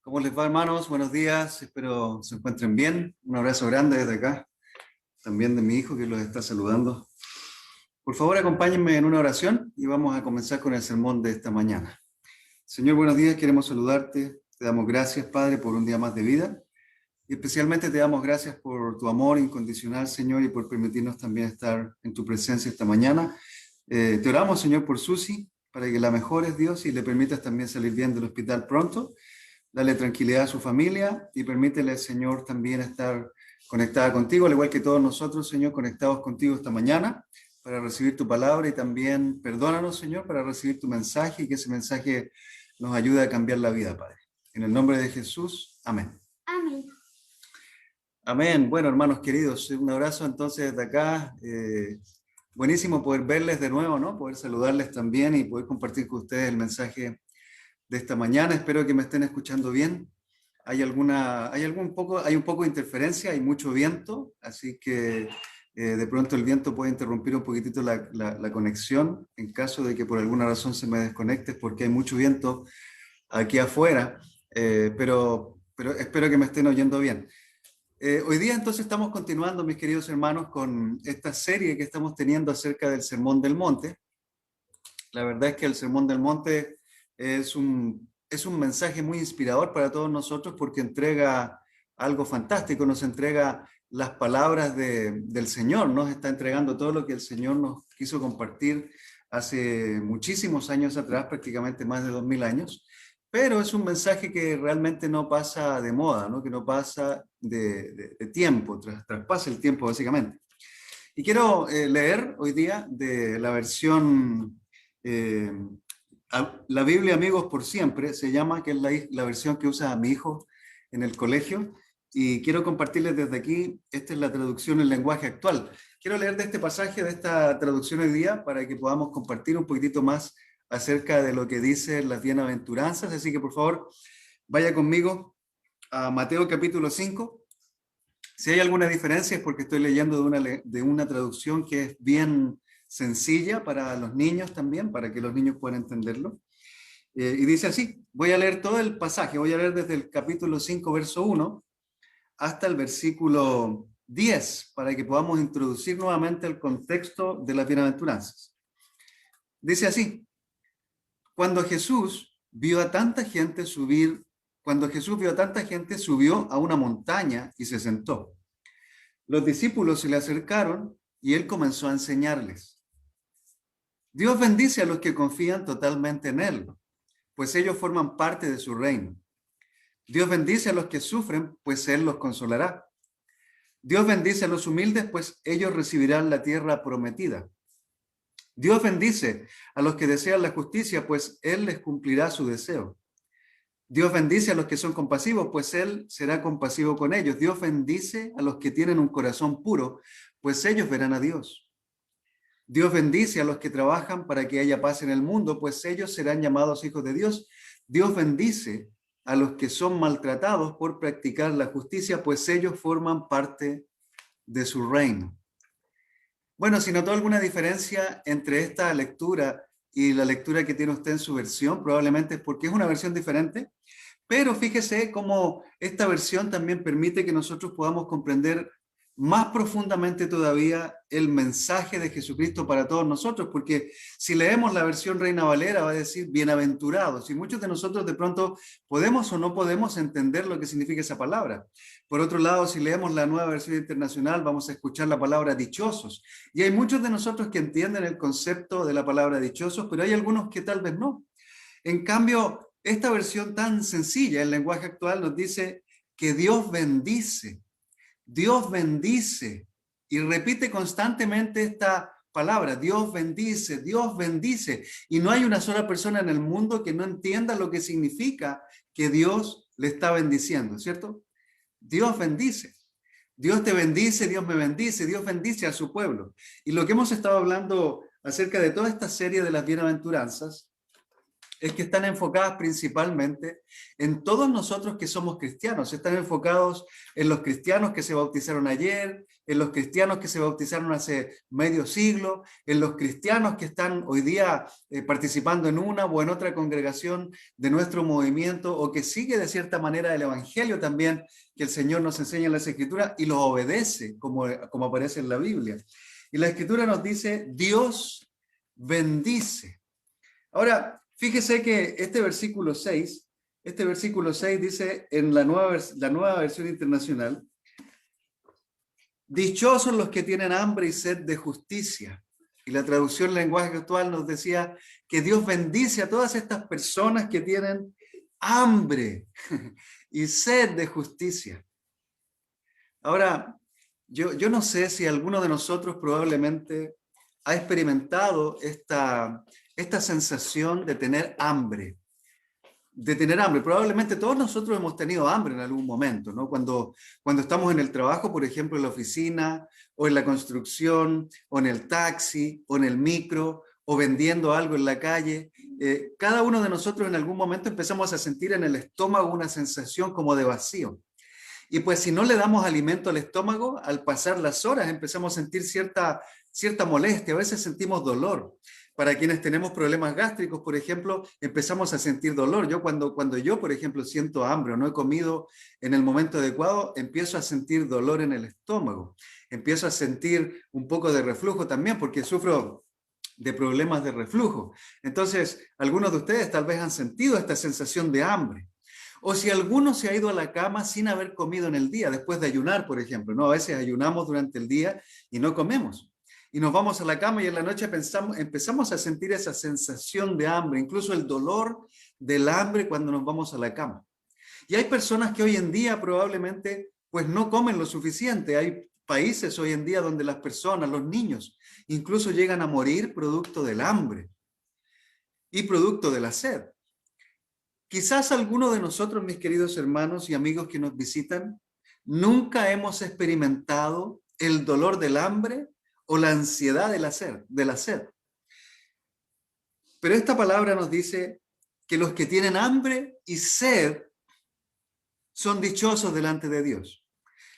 ¿Cómo les va, hermanos? Buenos días, espero se encuentren bien. Un abrazo grande desde acá, también de mi hijo que los está saludando. Por favor, acompáñenme en una oración y vamos a comenzar con el sermón de esta mañana. Señor, buenos días, queremos saludarte. Te damos gracias, Padre, por un día más de vida. Y especialmente te damos gracias por tu amor incondicional, Señor, y por permitirnos también estar en tu presencia esta mañana. Te oramos, Señor, por Susi, para que la mejores, Dios, y le permitas también salir bien del hospital pronto. Dale tranquilidad a su familia y permítele, Señor, también estar conectada contigo, al igual que todos nosotros, Señor, conectados contigo esta mañana para recibir tu palabra y también perdónanos, Señor, para recibir tu mensaje y que ese mensaje nos ayude a cambiar la vida, Padre. En el nombre de Jesús, amén. Amén. Amén. Bueno, hermanos queridos, un abrazo entonces desde acá. Buenísimo poder verles de nuevo, ¿no? Poder saludarles también y poder compartir con ustedes el mensaje de esta mañana. Espero que me estén escuchando bien. Hay un poco de interferencia, hay mucho viento, así que de pronto el viento puede interrumpir un poquitito la conexión. En caso de que por alguna razón se me desconecte, es porque hay mucho viento aquí afuera, pero espero que me estén oyendo bien. Hoy día entonces estamos continuando, mis queridos hermanos, con esta serie que estamos teniendo acerca del Sermón del Monte. La verdad es que el Sermón del Monte es un mensaje muy inspirador para todos nosotros porque entrega algo fantástico, nos entrega las palabras del Señor, nos está entregando todo lo que el Señor nos quiso compartir hace muchísimos años atrás, prácticamente más de 2000 años, pero es un mensaje que realmente no pasa de moda, ¿no? Que no pasa de tiempo, traspasa el tiempo básicamente. Y quiero leer hoy día de la versión... la Biblia Amigos por Siempre se llama, que es la versión que usa mi hijo en el colegio, y quiero compartirles desde aquí. Esta es la traducción en lenguaje actual. Quiero leer de este pasaje, de esta traducción hoy día, para que podamos compartir un poquitito más acerca de lo que dicen las bienaventuranzas, así que por favor, vaya conmigo a Mateo capítulo 5. Si hay alguna diferencia es porque estoy leyendo de una traducción que es bien sencilla para los niños también, para que los niños puedan entenderlo. Y dice así, voy a leer todo el pasaje, voy a leer desde el capítulo 5, verso 1, hasta el versículo 10, para que podamos introducir nuevamente el contexto de las bienaventuranzas. Dice así, cuando Jesús vio a tanta gente, subió a una montaña y se sentó. Los discípulos se le acercaron y él comenzó a enseñarles. Dios bendice a los que confían totalmente en él, pues ellos forman parte de su reino. Dios bendice a los que sufren, pues él los consolará. Dios bendice a los humildes, pues ellos recibirán la tierra prometida. Dios bendice a los que desean la justicia, pues él les cumplirá su deseo. Dios bendice a los que son compasivos, pues él será compasivo con ellos. Dios bendice a los que tienen un corazón puro, pues ellos verán a Dios. Dios bendice a los que trabajan para que haya paz en el mundo, pues ellos serán llamados hijos de Dios. Dios bendice a los que son maltratados por practicar la justicia, pues ellos forman parte de su reino. Bueno, si notó alguna diferencia entre esta lectura y la lectura que tiene usted en su versión, probablemente es porque es una versión diferente, pero fíjese cómo esta versión también permite que nosotros podamos comprender más profundamente todavía el mensaje de Jesucristo para todos nosotros, porque si leemos la versión Reina Valera va a decir bienaventurados, y muchos de nosotros de pronto podemos o no podemos entender lo que significa esa palabra. Por otro lado, si leemos la nueva versión internacional vamos a escuchar la palabra dichosos, y hay muchos de nosotros que entienden el concepto de la palabra dichosos, pero hay algunos que tal vez no. En cambio, esta versión tan sencilla, el lenguaje actual, nos dice que Dios bendice, y repite constantemente esta palabra, Dios bendice, y no hay una sola persona en el mundo que no entienda lo que significa que Dios le está bendiciendo, ¿cierto? Dios bendice. Dios te bendice, Dios me bendice, Dios bendice a su pueblo. Y lo que hemos estado hablando acerca de toda esta serie de las bienaventuranzas es que están enfocadas principalmente en todos nosotros que somos cristianos. Están enfocados en los cristianos que se bautizaron ayer, en los cristianos que se bautizaron hace medio siglo, en los cristianos que están hoy día participando en una o en otra congregación de nuestro movimiento, o que sigue de cierta manera el evangelio también que el Señor nos enseña en las Escrituras y lo obedece como aparece en la Biblia. Y la Escritura nos dice: Dios bendice. Ahora, fíjese que este versículo 6 dice en la nueva versión internacional: dichosos los que tienen hambre y sed de justicia. Y la traducción en lenguaje actual nos decía que Dios bendice a todas estas personas que tienen hambre y sed de justicia. Ahora, yo no sé si alguno de nosotros probablemente ha experimentado esta sensación de tener hambre. Probablemente todos nosotros hemos tenido hambre en algún momento, ¿no? Cuando estamos en el trabajo, por ejemplo, en la oficina, o en la construcción, o en el taxi, o en el micro, o vendiendo algo en la calle. Cada uno de nosotros en algún momento empezamos a sentir en el estómago una sensación como de vacío. Y pues si no le damos alimento al estómago, al pasar las horas empezamos a sentir cierta molestia, a veces sentimos dolor. Para quienes tenemos problemas gástricos, por ejemplo, empezamos a sentir dolor. Yo cuando yo, por ejemplo, siento hambre o no he comido en el momento adecuado, empiezo a sentir dolor en el estómago. Empiezo a sentir un poco de reflujo también, porque sufro de problemas de reflujo. Entonces, algunos de ustedes tal vez han sentido esta sensación de hambre. O si alguno se ha ido a la cama sin haber comido en el día, después de ayunar, por ejemplo, ¿no? A veces ayunamos durante el día y no comemos. Y nos vamos a la cama y en la noche empezamos a sentir esa sensación de hambre, incluso el dolor del hambre cuando nos vamos a la cama. Y hay personas que hoy en día probablemente pues no comen lo suficiente. Hay países hoy en día donde las personas, los niños, incluso llegan a morir producto del hambre y producto de la sed. Quizás alguno de nosotros, mis queridos hermanos y amigos que nos visitan, nunca hemos experimentado el dolor del hambre o la ansiedad de la sed. Pero esta palabra nos dice que los que tienen hambre y sed son dichosos delante de Dios.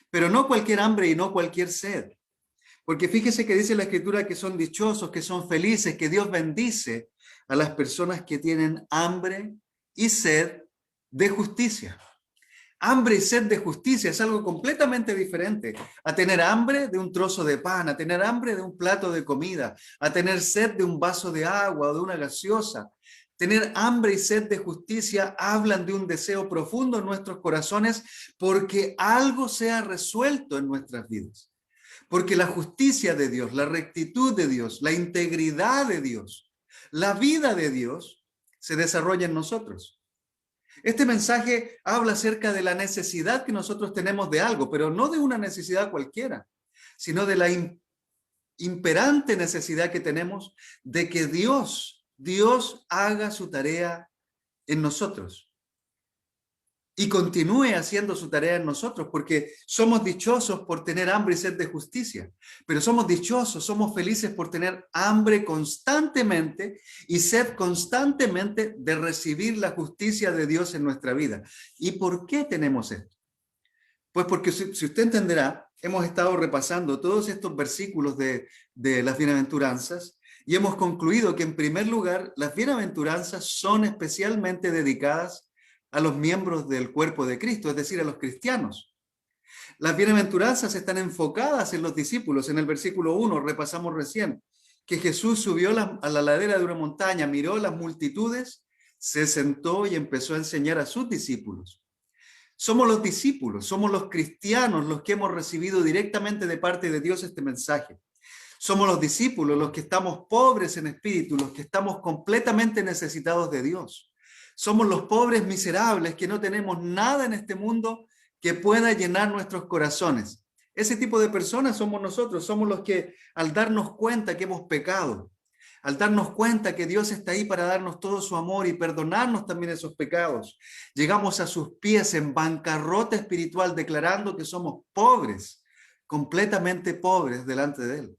Pero no cualquier hambre y no cualquier sed. Porque fíjese que dice la Escritura que son dichosos, que son felices, que Dios bendice a las personas que tienen hambre y sed de justicia. Hambre y sed de justicia es algo completamente diferente a tener hambre de un trozo de pan, a tener hambre de un plato de comida, a tener sed de un vaso de agua o de una gaseosa. Tener hambre y sed de justicia hablan de un deseo profundo en nuestros corazones porque algo sea resuelto en nuestras vidas. Porque la justicia de Dios, la rectitud de Dios, la integridad de Dios, la vida de Dios se desarrolla en nosotros. Este mensaje habla acerca de la necesidad que nosotros tenemos de algo, pero no de una necesidad cualquiera, sino de la imperante necesidad que tenemos de que Dios haga su tarea en nosotros y continúe haciendo su tarea en nosotros, porque somos dichosos por tener hambre y sed de justicia, pero somos dichosos, somos felices por tener hambre constantemente y sed constantemente de recibir la justicia de Dios en nuestra vida. ¿Y por qué tenemos esto? Pues porque si usted entenderá, hemos estado repasando todos estos versículos de las bienaventuranzas y hemos concluido que en primer lugar las bienaventuranzas son especialmente dedicadas a los miembros del cuerpo de Cristo, es decir, a los cristianos. Las bienaventuranzas están enfocadas en los discípulos. En el versículo 1 repasamos recién que Jesús subió a la ladera de una montaña, miró las multitudes, se sentó y empezó a enseñar a sus discípulos. Somos los discípulos, somos los cristianos los que hemos recibido directamente de parte de Dios este mensaje. Somos los discípulos los que estamos pobres en espíritu, los que estamos completamente necesitados de Dios. Somos los pobres miserables que no tenemos nada en este mundo que pueda llenar nuestros corazones. Ese tipo de personas somos nosotros, somos los que al darnos cuenta que hemos pecado, al darnos cuenta que Dios está ahí para darnos todo su amor y perdonarnos también esos pecados, llegamos a sus pies en bancarrota espiritual declarando que somos pobres, completamente pobres delante de Él.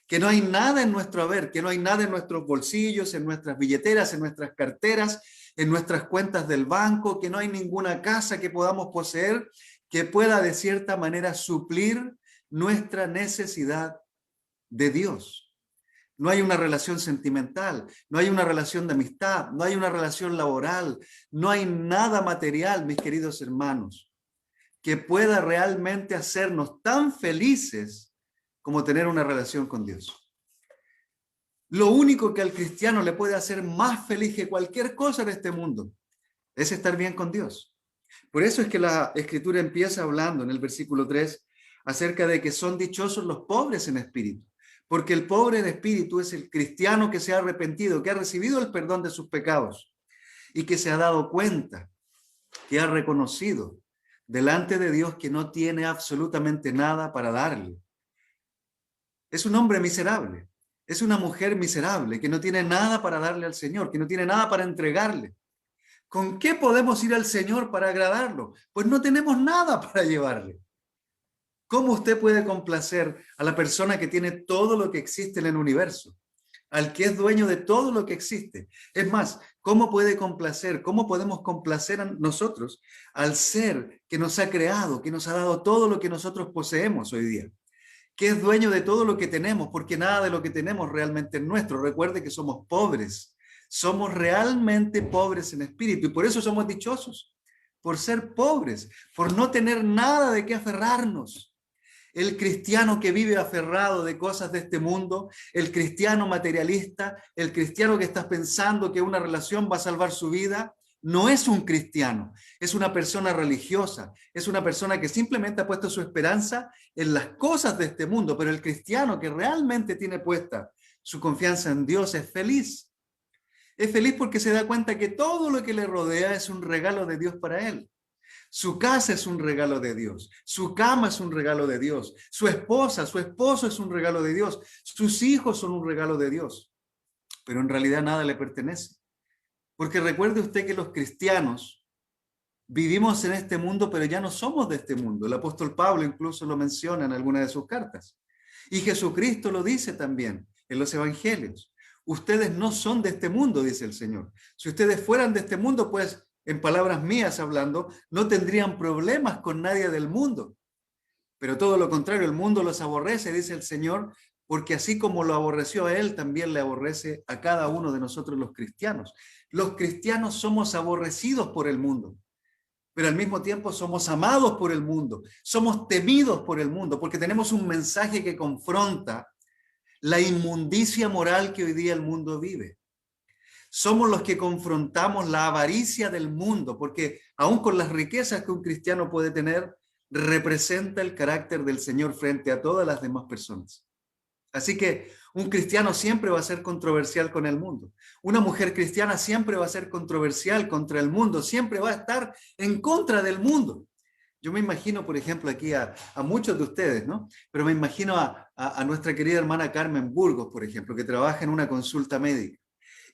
que no hay nada en nuestro haber, que no hay nada en nuestros bolsillos, en nuestras billeteras, en nuestras carteras, en nuestras cuentas del banco, que no hay ninguna casa que podamos poseer que pueda de cierta manera suplir nuestra necesidad de Dios. No hay una relación sentimental, no hay una relación de amistad, no hay una relación laboral, no hay nada material, mis queridos hermanos, que pueda realmente hacernos tan felices como tener una relación con Dios. Lo único que al cristiano le puede hacer más feliz que cualquier cosa en este mundo es estar bien con Dios. Por eso es que la Escritura empieza hablando en el versículo 3 acerca de que son dichosos los pobres en espíritu, porque el pobre en espíritu es el cristiano que se ha arrepentido, que ha recibido el perdón de sus pecados y que se ha dado cuenta, que ha reconocido delante de Dios que no tiene absolutamente nada para darle. Es un hombre miserable, es una mujer miserable que no tiene nada para darle al Señor, que no tiene nada para entregarle. ¿Con qué podemos ir al Señor para agradarlo? Pues no tenemos nada para llevarle. ¿Cómo usted puede complacer a la persona que tiene todo lo que existe en el universo? Al que es dueño de todo lo que existe. Es más, ¿cómo puede complacer? ¿Cómo podemos complacer a nosotros al ser que nos ha creado, que nos ha dado todo lo que nosotros poseemos hoy día? Que es dueño de todo lo que tenemos, porque nada de lo que tenemos realmente es nuestro. Recuerde que somos pobres. Somos realmente pobres en espíritu y por eso somos dichosos, por ser pobres, por no tener nada de qué aferrarnos. El cristiano que vive aferrado de cosas de este mundo, el cristiano materialista, el cristiano que está pensando que una relación va a salvar su vida, no es un cristiano, es una persona religiosa, es una persona que simplemente ha puesto su esperanza en las cosas de este mundo, pero el cristiano que realmente tiene puesta su confianza en Dios es feliz. Es feliz porque se da cuenta que todo lo que le rodea es un regalo de Dios para él. Su casa es un regalo de Dios, su cama es un regalo de Dios, su esposa, su esposo es un regalo de Dios, sus hijos son un regalo de Dios, pero en realidad nada le pertenece. Porque recuerde usted que los cristianos vivimos en este mundo, pero ya no somos de este mundo. El apóstol Pablo incluso lo menciona en alguna de sus cartas. Y Jesucristo lo dice también en los evangelios. Ustedes no son de este mundo, dice el Señor. Si ustedes fueran de este mundo, pues, en palabras mías hablando, no tendrían problemas con nadie del mundo. Pero todo lo contrario, el mundo los aborrece, dice el Señor, porque así como lo aborreció a Él, también le aborrece a cada uno de nosotros los cristianos. Los cristianos somos aborrecidos por el mundo, pero al mismo tiempo somos amados por el mundo, somos temidos por el mundo, porque tenemos un mensaje que confronta la inmundicia moral que hoy día el mundo vive. Somos los que confrontamos la avaricia del mundo, porque aún con las riquezas que un cristiano puede tener, representa el carácter del Señor frente a todas las demás personas. Así que un cristiano siempre va a ser controversial con el mundo. Una mujer cristiana siempre va a ser controversial contra el mundo, siempre va a estar en contra del mundo. Yo me imagino, por ejemplo, aquí a muchos de ustedes, ¿no? Pero me imagino a nuestra querida hermana Carmen Burgos, por ejemplo, que trabaja en una consulta médica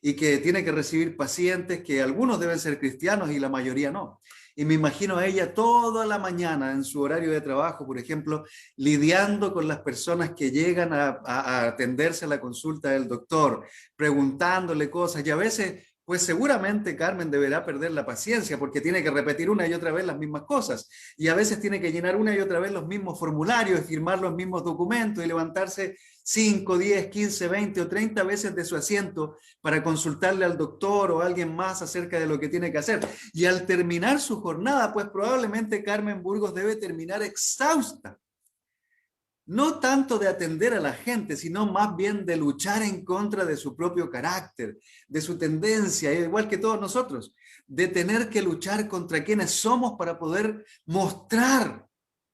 y que tiene que recibir pacientes que algunos deben ser cristianos y la mayoría no. Y me imagino a ella toda la mañana en su horario de trabajo, por ejemplo, lidiando con las personas que llegan a atenderse a la consulta del doctor, preguntándole cosas y a veces, pues seguramente Carmen deberá perder la paciencia porque tiene que repetir una y otra vez las mismas cosas y a veces tiene que llenar una y otra vez los mismos formularios y firmar los mismos documentos y levantarse 5, 10, 15, 20 o 30 veces de su asiento para consultarle al doctor o a alguien más acerca de lo que tiene que hacer. Y al terminar su jornada, pues probablemente Carmen Burgos debe terminar exhausta. No tanto de atender a la gente, sino más bien de luchar en contra de su propio carácter, de su tendencia, igual que todos nosotros, de tener que luchar contra quienes somos para poder mostrar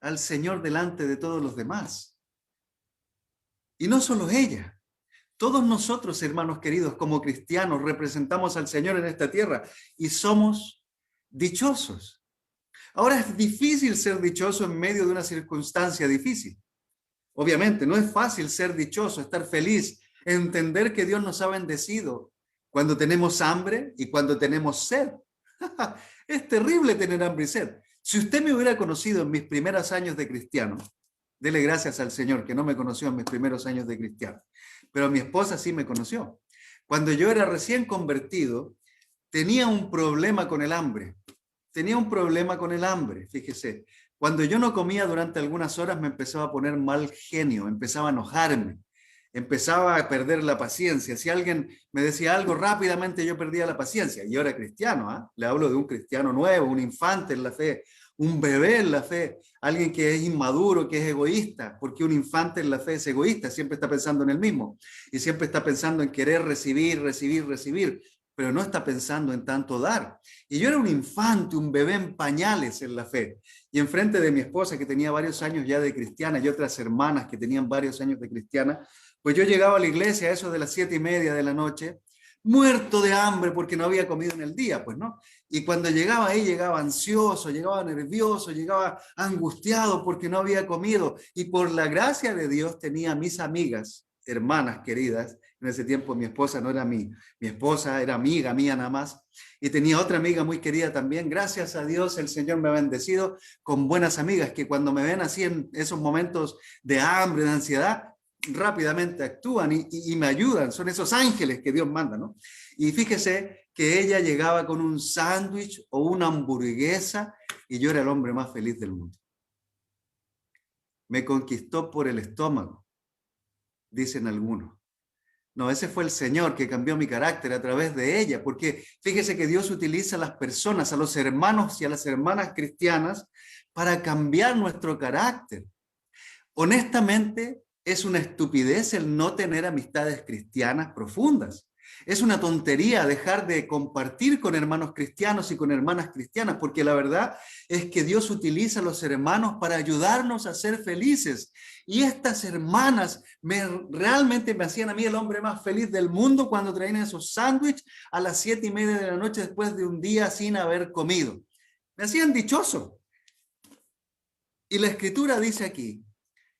al Señor delante de todos los demás. Y no solo ella, todos nosotros, hermanos queridos, como cristianos, representamos al Señor en esta tierra y somos dichosos. Ahora es difícil ser dichoso en medio de una circunstancia difícil. Obviamente, no es fácil ser dichoso, estar feliz, entender que Dios nos ha bendecido cuando tenemos hambre y cuando tenemos sed. Es terrible tener hambre y sed. Si usted me hubiera conocido en mis primeros años de cristiano, Dele gracias al Señor, que no me conoció en mis primeros años de cristiano. Pero mi esposa sí me conoció. Cuando yo era recién convertido, tenía un problema con el hambre. Tenía un problema con el hambre, fíjese. Cuando yo no comía durante algunas horas me empezaba a poner mal genio, empezaba a enojarme, empezaba a perder la paciencia. Si alguien me decía algo rápidamente yo perdía la paciencia. Y yo era cristiano, ¿eh? Le hablo de un cristiano nuevo, un infante en la fe, un bebé en la fe, alguien que es inmaduro, que es egoísta, porque un infante en la fe es egoísta, siempre está pensando en el mismo y siempre está pensando en querer recibir, recibir, recibir, pero no está pensando en tanto dar. Y yo era un infante, un bebé en pañales en la fe. Y enfrente de mi esposa, que tenía varios años ya de cristiana, y otras hermanas que tenían varios años de cristiana, pues yo llegaba a la iglesia a eso de las 7:30 de la noche, muerto de hambre porque no había comido en el día, pues, ¿no? Y cuando llegaba ahí, llegaba ansioso, llegaba nervioso, llegaba angustiado porque no había comido. Y por la gracia de Dios tenía a mis amigas, hermanas queridas. En ese tiempo mi esposa no era mi esposa, era amiga mía nada más. Y tenía otra amiga muy querida también. Gracias a Dios el Señor me ha bendecido con buenas amigas que cuando me ven así en esos momentos de hambre, de ansiedad, rápidamente actúan y me ayudan. Son esos ángeles que Dios manda, ¿no? Y fíjese que ella llegaba con un sándwich o una hamburguesa y yo era el hombre más feliz del mundo. Me conquistó por el estómago, dicen algunos. No, ese fue el Señor que cambió mi carácter a través de ella, porque fíjese que Dios utiliza a las personas, a los hermanos y a las hermanas cristianas para cambiar nuestro carácter. Honestamente, es una estupidez el no tener amistades cristianas profundas. Es una tontería dejar de compartir con hermanos cristianos y con hermanas cristianas, porque la verdad es que Dios utiliza a los hermanos para ayudarnos a ser felices. Y estas hermanas realmente me hacían a mí el hombre más feliz del mundo cuando traían esos sándwiches a las 7:30 de la noche después de un día sin haber comido. Me hacían dichoso. Y la Escritura dice aquí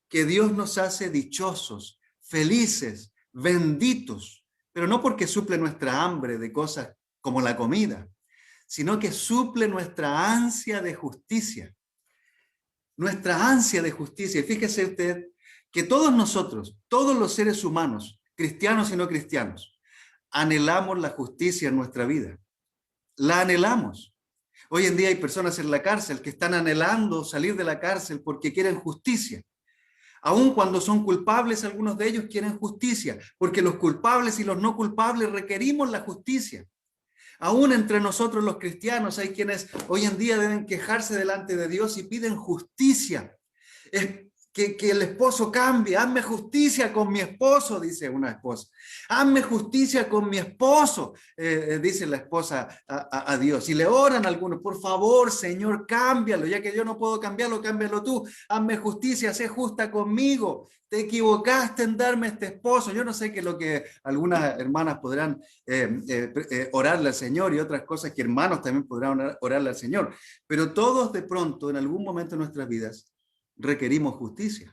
que Dios nos hace dichosos, felices, benditos, pero no porque suple nuestra hambre de cosas como la comida, sino que suple nuestra ansia de justicia. Nuestra ansia de justicia. Y fíjese usted que todos nosotros, todos los seres humanos, cristianos y no cristianos, anhelamos la justicia en nuestra vida. La anhelamos. Hoy en día hay personas en la cárcel que están anhelando salir de la cárcel porque quieren justicia. Aun cuando son culpables, algunos de ellos quieren justicia, porque los culpables y los no culpables requerimos la justicia. Aún entre nosotros los cristianos hay quienes hoy en día deben quejarse delante de Dios y piden justicia. Que el esposo cambie. Hazme justicia con mi esposo, dice una esposa. Hazme justicia con mi esposo, dice la esposa a Dios. Y le oran algunos, por favor, Señor, cámbialo, ya que yo no puedo cambiarlo, cámbialo tú. Hazme justicia, sé justa conmigo. Te equivocaste en darme este esposo. Yo no sé qué es lo que algunas hermanas podrán orarle al Señor y otras cosas que hermanos también podrán orarle al Señor. Pero todos de pronto, en algún momento de nuestras vidas, requerimos justicia.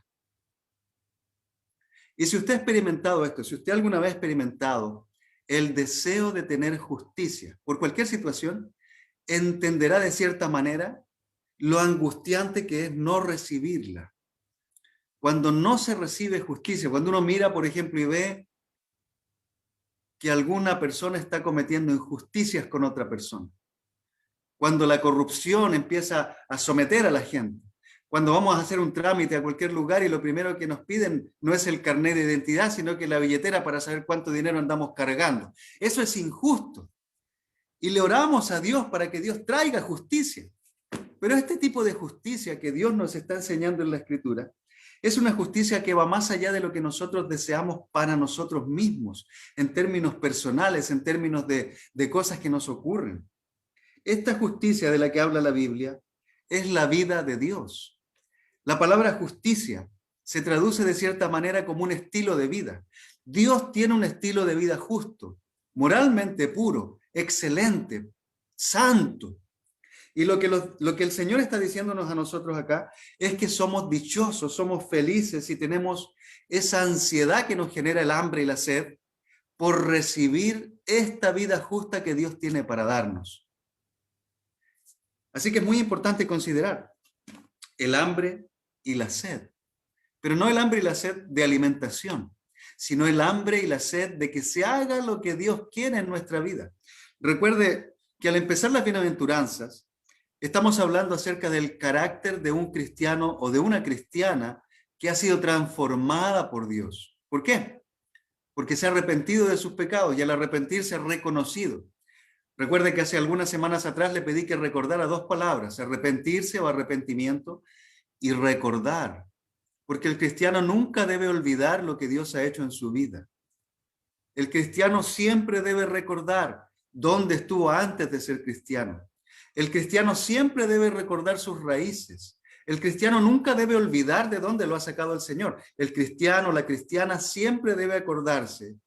Y si usted ha experimentado esto, si usted alguna vez ha experimentado el deseo de tener justicia por cualquier situación, entenderá de cierta manera lo angustiante que es no recibirla. Cuando no se recibe justicia, cuando uno mira, por ejemplo, y ve que alguna persona está cometiendo injusticias con otra persona, cuando la corrupción empieza a someter a la gente, cuando vamos a hacer un trámite a cualquier lugar y lo primero que nos piden no es el carnet de identidad, sino que la billetera para saber cuánto dinero andamos cargando. Eso es injusto. Y le oramos a Dios para que Dios traiga justicia. Pero este tipo de justicia que Dios nos está enseñando en la Escritura es una justicia que va más allá de lo que nosotros deseamos para nosotros mismos, en términos personales, en términos de cosas que nos ocurren. Esta justicia de la que habla la Biblia es la vida de Dios. La palabra justicia se traduce de cierta manera como un estilo de vida. Dios tiene un estilo de vida justo, moralmente puro, excelente, santo. Y lo que el Señor está diciéndonos a nosotros acá es que somos dichosos, somos felices y tenemos esa ansiedad que nos genera el hambre y la sed por recibir esta vida justa que Dios tiene para darnos. Así que es muy importante considerar el hambre y la sed. pero no el hambre y la sed de alimentación, sino el hambre y la sed de que se haga lo que Dios quiere en nuestra vida. Recuerde que al empezar las bienaventuranzas, estamos hablando acerca del carácter de un cristiano o de una cristiana que ha sido transformada por Dios. ¿Por qué? Porque se ha arrepentido de sus pecados y al arrepentirse ha reconocido. Recuerde que hace algunas semanas atrás le pedí que recordara dos palabras, arrepentirse o arrepentimiento y recordar, porque el cristiano nunca debe olvidar lo que Dios ha hecho en su vida. El cristiano siempre debe recordar dónde estuvo antes de ser cristiano. El cristiano siempre debe recordar sus raíces. El cristiano nunca debe olvidar de dónde lo ha sacado el Señor. El cristiano, la cristiana siempre debe acordarse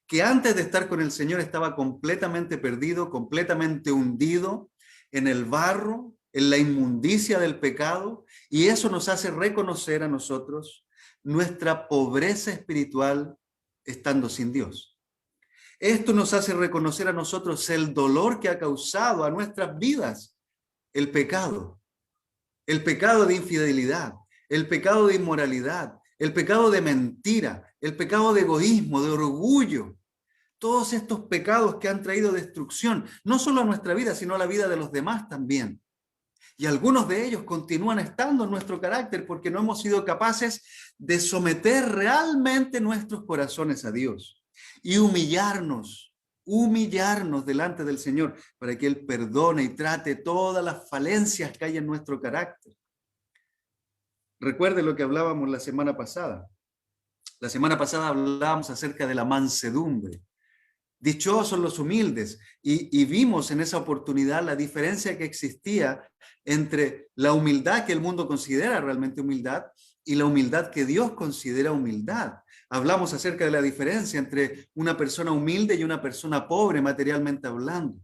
que antes de estar con el Señor estaba completamente perdido, completamente hundido en el barro, en la inmundicia del pecado, y eso nos hace reconocer a nosotros nuestra pobreza espiritual estando sin Dios. Esto nos hace reconocer a nosotros el dolor que ha causado a nuestras vidas el pecado de infidelidad, el pecado de inmoralidad, el pecado de mentira, el pecado de egoísmo, de orgullo. Todos estos pecados que han traído destrucción, no solo a nuestra vida, sino a la vida de los demás también. Y algunos de ellos continúan estando en nuestro carácter porque no hemos sido capaces de someter realmente nuestros corazones a Dios y humillarnos delante del Señor para que Él perdone y trate todas las falencias que hay en nuestro carácter. Recuerde lo que hablábamos la semana pasada. La semana pasada hablábamos acerca de la mansedumbre. Dichosos los humildes, y vimos en esa oportunidad la diferencia que existía entre la humildad que el mundo considera realmente humildad y la humildad que Dios considera humildad. Hablamos acerca de la diferencia entre una persona humilde y una persona pobre materialmente hablando.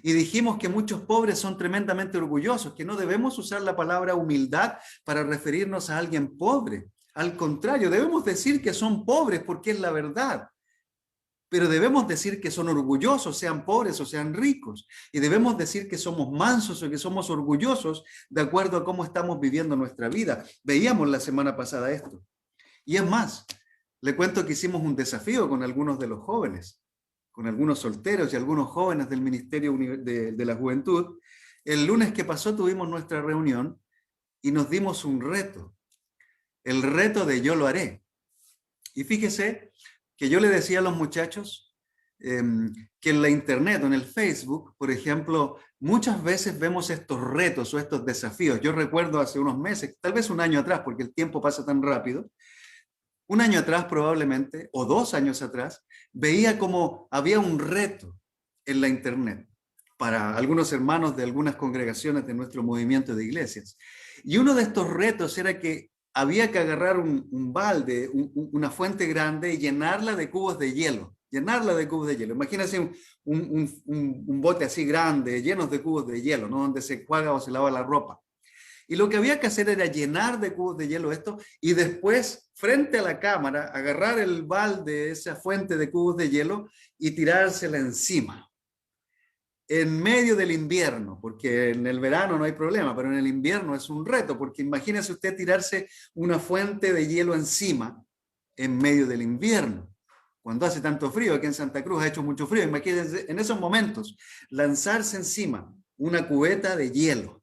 Y dijimos que muchos pobres son tremendamente orgullosos, que no debemos usar la palabra humildad para referirnos a alguien pobre. Al contrario, debemos decir que son pobres porque es la verdad. Pero debemos decir que son orgullosos, sean pobres o sean ricos. Y debemos decir que somos mansos o que somos orgullosos de acuerdo a cómo estamos viviendo nuestra vida. Veíamos la semana pasada esto. Y es más, le cuento que hicimos un desafío con algunos de los jóvenes, con algunos solteros y algunos jóvenes del Ministerio de la Juventud. El lunes que pasó tuvimos nuestra reunión y nos dimos un reto. El reto de yo lo haré. Y fíjese que yo le decía a los muchachos que en la internet o en el Facebook, por ejemplo, muchas veces vemos estos retos o estos desafíos. Yo recuerdo hace unos meses, tal vez un año atrás, porque el tiempo pasa tan rápido, un año atrás probablemente, o 2 años atrás, veía como había un reto en la internet para algunos hermanos de algunas congregaciones de nuestro movimiento de iglesias. Y uno de estos retos era que había que agarrar un balde, una fuente grande y llenarla de cubos de hielo. Llenarla de cubos de hielo. Imagínense un bote así grande, llenos de cubos de hielo, ¿no? Donde se enjuaga o se lava la ropa. Y lo que había que hacer era llenar de cubos de hielo esto y después, frente a la cámara, agarrar el balde, esa fuente de cubos de hielo y tirársela encima. En medio del invierno, porque en el verano no hay problema, pero en el invierno es un reto, porque imagínese usted tirarse una fuente de hielo encima en medio del invierno, cuando hace tanto frío. Aquí en Santa Cruz ha hecho mucho frío. Imagínense en esos momentos lanzarse encima una cubeta de hielo.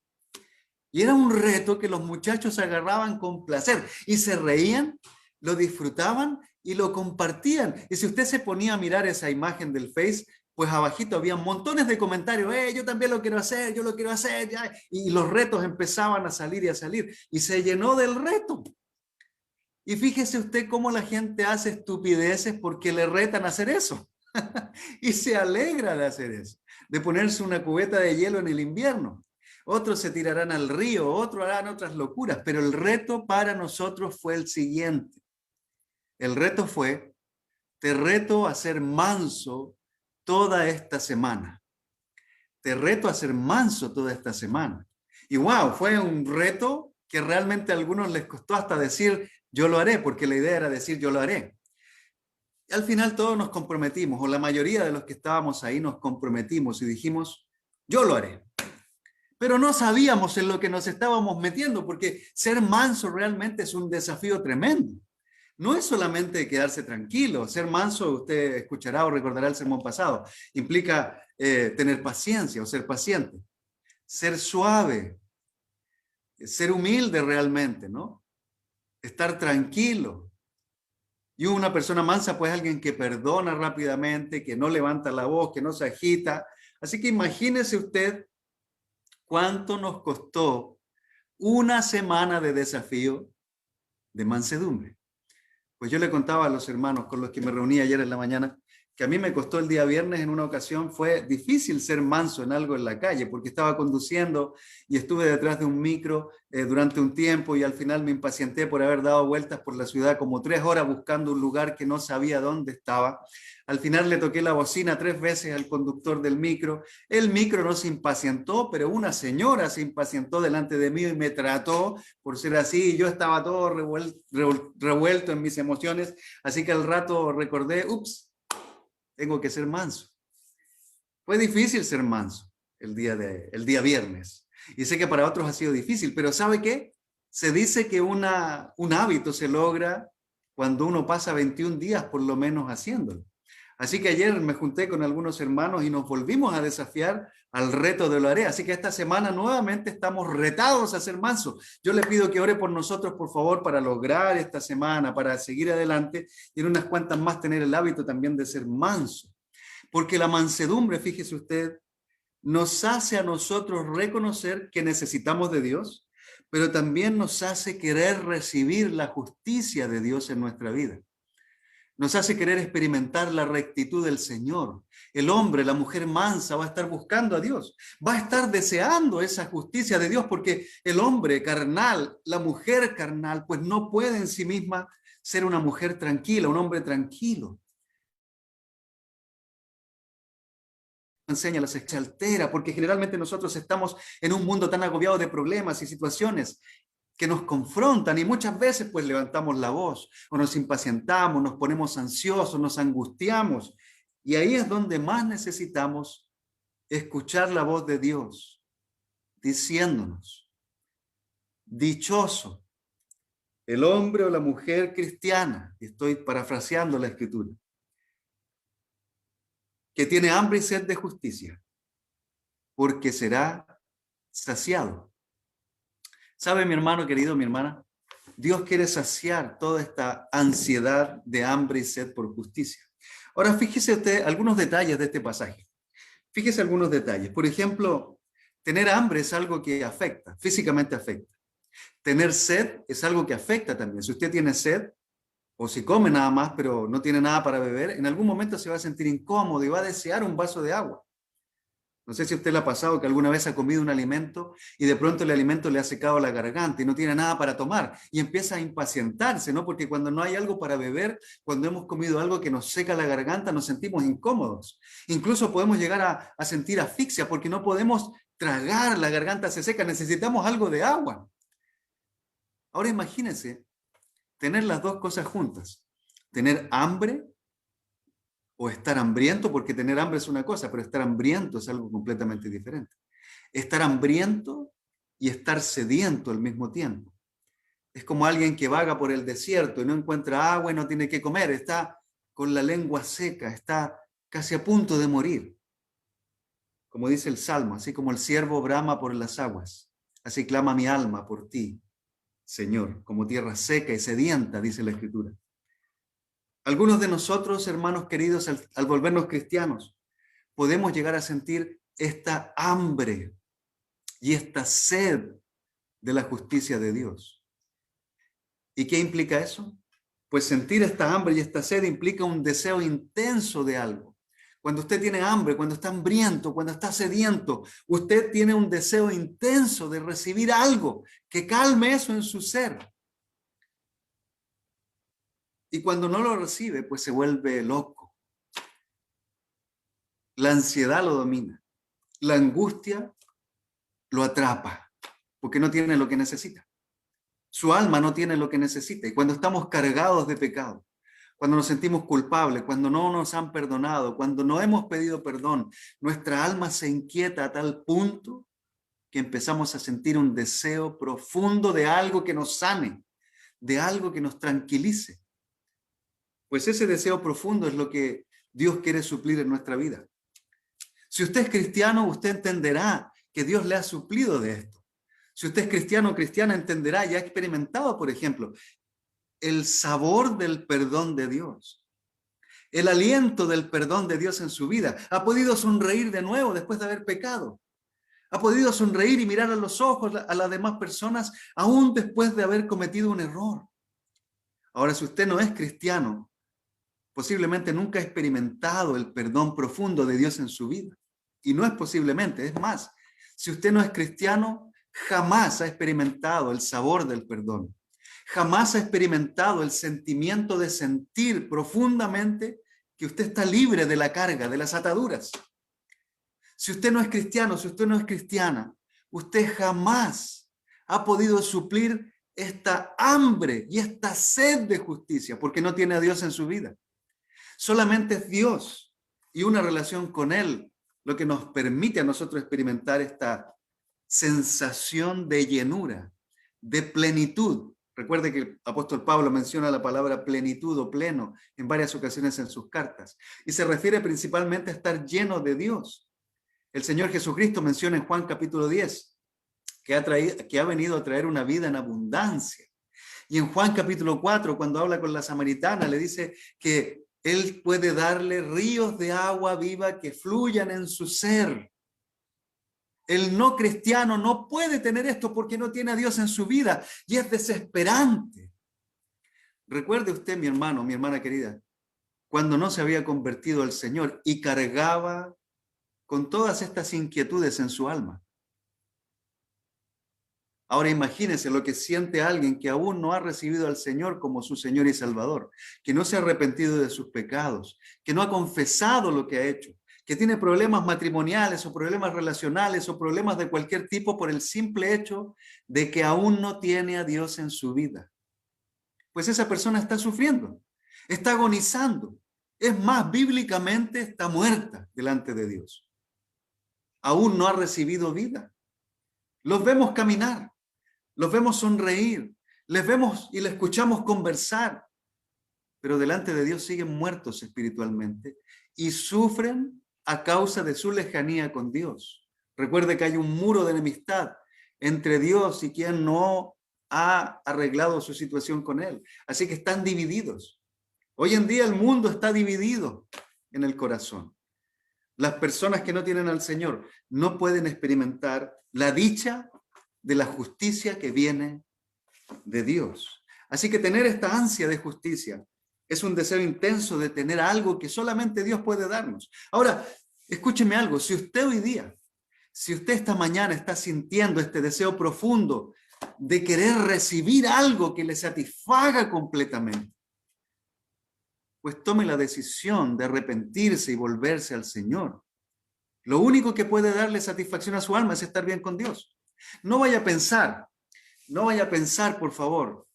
Y era un reto que los muchachos agarraban con placer y se reían, lo disfrutaban y lo compartían. Y si usted se ponía a mirar esa imagen del Face, pues abajito había montones de comentarios, yo también lo quiero hacer, yo lo quiero hacer, ya. Y los retos empezaban a salir y a salir, y se llenó del reto. Y fíjese usted cómo la gente hace estupideces porque le retan a hacer eso, y se alegra de hacer eso, de ponerse una cubeta de hielo en el invierno. Otros se tirarán al río, otros harán otras locuras, pero el reto para nosotros fue el siguiente. El reto fue, te reto a ser manso toda esta semana. Te reto a ser manso toda esta semana. Y wow, fue un reto que realmente a algunos les costó hasta decir yo lo haré, porque la idea era decir yo lo haré. Y al final todos nos comprometimos, o la mayoría de los que estábamos ahí nos comprometimos y dijimos yo lo haré. pero no sabíamos en lo que nos estábamos metiendo, porque ser manso realmente es un desafío tremendo. No es solamente quedarse tranquilo. Ser manso, usted escuchará o recordará el sermón pasado, implica tener paciencia o ser paciente, ser suave, ser humilde realmente, ¿no? Estar tranquilo. Y una persona mansa, pues alguien que perdona rápidamente, que no levanta la voz, que no se agita. Así que imagínese usted cuánto nos costó una semana de desafío de mansedumbre. Pues yo le contaba a los hermanos con los que me reuní ayer en la mañana que a mí me costó el día viernes en una ocasión, fue difícil ser manso en algo en la calle, porque estaba conduciendo y estuve detrás de un micro durante un tiempo y al final me impacienté por haber dado vueltas por la ciudad como 3 horas buscando un lugar que no sabía dónde estaba. Al final le toqué la bocina 3 veces al conductor del micro. El micro no se impacientó, pero una señora se impacientó delante de mí y me trató por ser así. Y yo estaba todo revuelto en mis emociones, así que al rato recordé, ups, tengo que ser manso. Fue difícil ser manso el día viernes. Y sé que para otros ha sido difícil, pero ¿sabe qué? Se dice que un hábito se logra cuando uno pasa 21 días por lo menos haciéndolo. Así que ayer me junté con algunos hermanos y nos volvimos a desafiar al reto de lo haré. Así que esta semana nuevamente estamos retados a ser mansos. Yo le pido que ore por nosotros, por favor, para lograr esta semana, para seguir adelante y en unas cuantas más tener el hábito también de ser manso. Porque la mansedumbre, fíjese usted, nos hace a nosotros reconocer que necesitamos de Dios, pero también nos hace querer recibir la justicia de Dios en nuestra vida. Nos hace querer experimentar la rectitud del Señor. El hombre, la mujer mansa va a estar buscando a Dios, va a estar deseando esa justicia de Dios, porque el hombre carnal, la mujer carnal, pues no puede en sí misma ser una mujer tranquila, un hombre tranquilo. Enseña, se altera, porque generalmente nosotros estamos en un mundo tan agobiado de problemas y situaciones que nos confrontan y muchas veces pues levantamos la voz o nos impacientamos, nos ponemos ansiosos, nos angustiamos y ahí es donde más necesitamos escuchar la voz de Dios diciéndonos, dichoso el hombre o la mujer cristiana, estoy parafraseando la escritura, que tiene hambre y sed de justicia, porque será saciado. ¿Sabe, mi hermano querido, mi hermana? Dios quiere saciar toda esta ansiedad de hambre y sed por justicia. Ahora, fíjese usted algunos detalles de este pasaje. Fíjese algunos detalles. Por ejemplo, tener hambre es algo que afecta, físicamente afecta. Tener sed es algo que afecta también. Si usted tiene sed, o si come nada más, pero no tiene nada para beber, en algún momento se va a sentir incómodo y va a desear un vaso de agua. No sé si a usted le ha pasado que alguna vez ha comido un alimento y de pronto el alimento le ha secado la garganta y no tiene nada para tomar y empieza a impacientarse, ¿no? Porque cuando no hay algo para beber, cuando hemos comido algo que nos seca la garganta, nos sentimos incómodos. Incluso podemos llegar a sentir asfixia porque no podemos tragar, la garganta se seca, necesitamos algo de agua. Ahora imagínense tener las dos cosas juntas, tener hambre o estar hambriento, porque tener hambre es una cosa, pero estar hambriento es algo completamente diferente. Estar hambriento y estar sediento al mismo tiempo. Es como alguien que vaga por el desierto y no encuentra agua y no tiene que comer, está con la lengua seca, está casi a punto de morir. Como dice el Salmo, así como el ciervo brama por las aguas, así clama mi alma por ti, Señor, como tierra seca y sedienta, dice la Escritura. Algunos de nosotros, hermanos queridos, al volvernos cristianos, podemos llegar a sentir esta hambre y esta sed de la justicia de Dios. ¿Y qué implica eso? Pues sentir esta hambre y esta sed implica un deseo intenso de algo. Cuando usted tiene hambre, cuando está hambriento, cuando está sediento, usted tiene un deseo intenso de recibir algo que calme eso en su ser. Y cuando no lo recibe, pues se vuelve loco. La ansiedad lo domina. La angustia lo atrapa, porque no tiene lo que necesita. Su alma no tiene lo que necesita. Y cuando estamos cargados de pecado, cuando nos sentimos culpables, cuando no nos han perdonado, cuando no hemos pedido perdón, nuestra alma se inquieta a tal punto que empezamos a sentir un deseo profundo de algo que nos sane, de algo que nos tranquilice. Pues ese deseo profundo es lo que Dios quiere suplir en nuestra vida. Si usted es cristiano, usted entenderá que Dios le ha suplido de esto. Si usted es cristiano o cristiana, entenderá y ha experimentado, por ejemplo, el sabor del perdón de Dios, el aliento del perdón de Dios en su vida. Ha podido sonreír de nuevo después de haber pecado. Ha podido sonreír y mirar a los ojos a las demás personas aún después de haber cometido un error. Ahora, si usted no es cristiano, posiblemente nunca ha experimentado el perdón profundo de Dios en su vida. Y no es posiblemente, es más, si usted no es cristiano, jamás ha experimentado el sabor del perdón. Jamás ha experimentado el sentimiento de sentir profundamente que usted está libre de la carga, de las ataduras. Si usted no es cristiano, si usted no es cristiana, usted jamás ha podido suplir esta hambre y esta sed de justicia porque no tiene a Dios en su vida. Solamente es Dios y una relación con Él lo que nos permite a nosotros experimentar esta sensación de llenura, de plenitud. Recuerde que el apóstol Pablo menciona la palabra plenitud o pleno en varias ocasiones en sus cartas y se refiere principalmente a estar lleno de Dios. El Señor Jesucristo menciona en Juan capítulo 10 que ha venido a traer una vida en abundancia. Y en Juan capítulo 4, cuando habla con la samaritana, le dice que Él puede darle ríos de agua viva que fluyan en su ser. El no cristiano no puede tener esto porque no tiene a Dios en su vida y es desesperante. Recuerde usted, mi hermano, mi hermana querida, cuando no se había convertido al Señor y cargaba con todas estas inquietudes en su alma. Ahora imagínese lo que siente alguien que aún no ha recibido al Señor como su Señor y Salvador, que no se ha arrepentido de sus pecados, que no ha confesado lo que ha hecho, que tiene problemas matrimoniales o problemas relacionales o problemas de cualquier tipo por el simple hecho de que aún no tiene a Dios en su vida. Pues esa persona está sufriendo, está agonizando. Es más, bíblicamente está muerta delante de Dios. Aún no ha recibido vida. Los vemos caminar. Los vemos sonreír, les vemos y les escuchamos conversar, pero delante de Dios siguen muertos espiritualmente y sufren a causa de su lejanía con Dios. Recuerde que hay un muro de enemistad entre Dios y quien no ha arreglado su situación con Él. Así que están divididos. Hoy en día el mundo está dividido en el corazón. Las personas que no tienen al Señor no pueden experimentar la dicha de la justicia que viene de Dios. Así que tener esta ansia de justicia es un deseo intenso de tener algo que solamente Dios puede darnos. Ahora, escúcheme algo, si usted hoy día, si usted esta mañana está sintiendo este deseo profundo de querer recibir algo que le satisfaga completamente, pues tome la decisión de arrepentirse y volverse al Señor. Lo único que puede darle satisfacción a su alma es estar bien con Dios. No vaya a pensar, por favor,